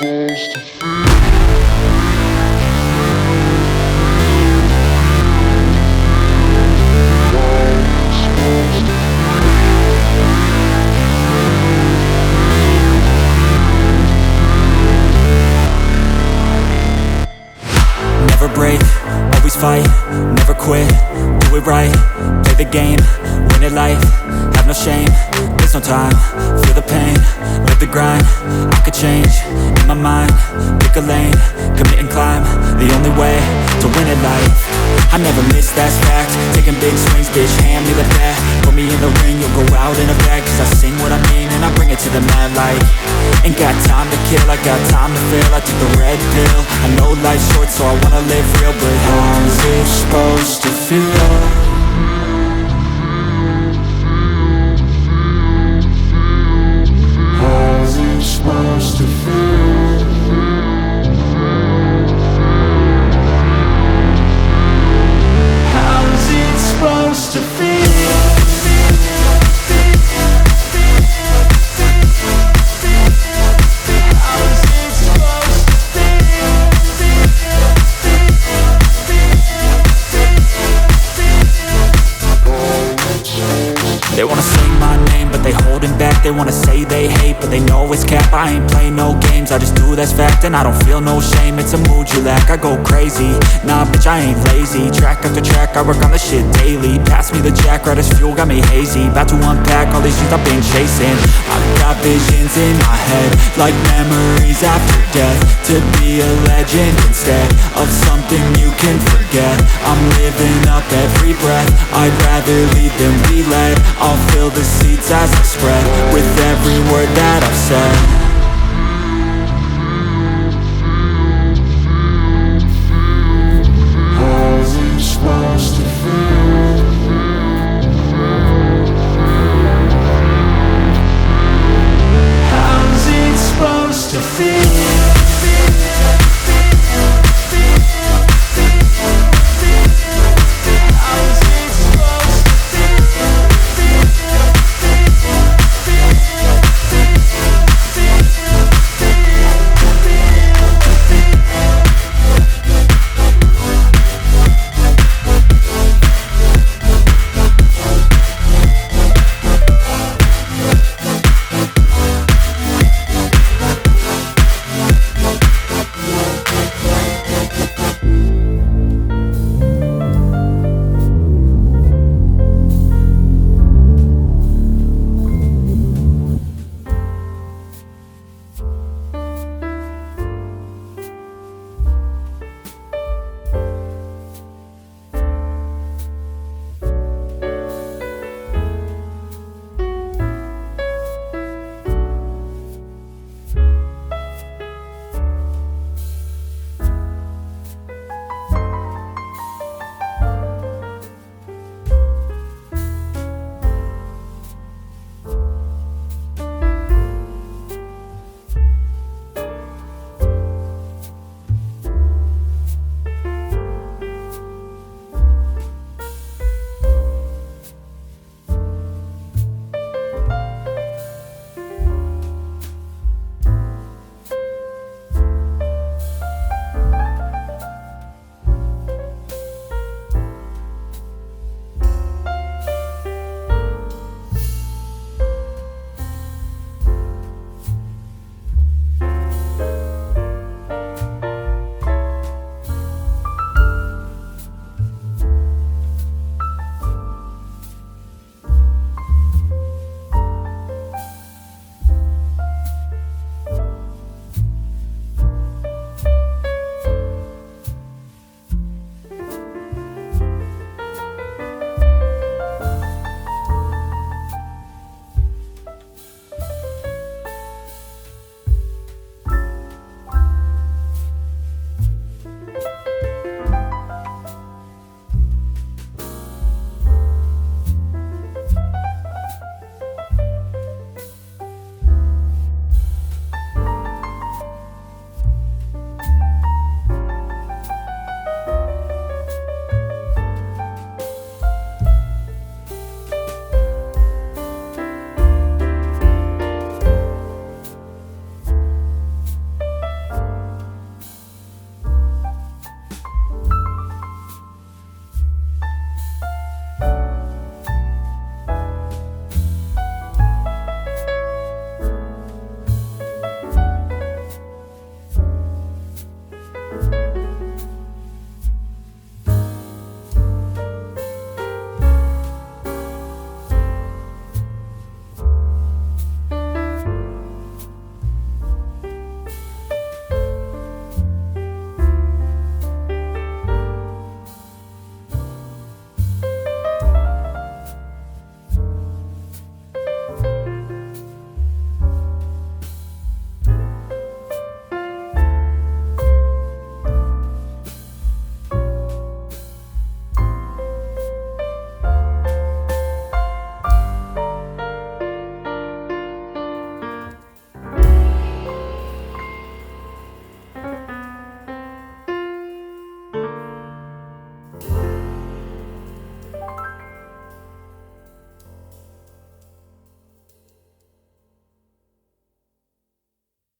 Never break, always fight, never quit, do it right, play the game, win it life, have no shame, there's no time, feel the pain, live the grind, I could change, in my mind, pick a lane, commit and climb, the only way to win at life. I never miss, that's fact, taking big swings, bitch, hand me the bat, put me in the ring, you'll go out in a bag, cause I sing what I mean and I bring it to the mad light. Ain't got time to kill, I got time to feel, I took the red pill, I know life's short so I wanna live real, but how's it supposed to feel? How's it supposed to feel? How's it supposed to feel? They wanna say my name, but they holding back. They wanna say they hate, but they know it's cap. I ain't play no games, I just do that's fact. And I don't feel no shame, it's a mood you lack. I go crazy, nah bitch I ain't lazy. Track after track, I work on this shit daily. Pass me the jack, right as fuel, got me hazy. About to unpack all these things I've been chasing. I've got visions in my head, like memories after death. To be a legend instead of something you can forget. I'm living up every breath, I'd rather lead than be led. I'll fill the seats as I spread with every word that I've said.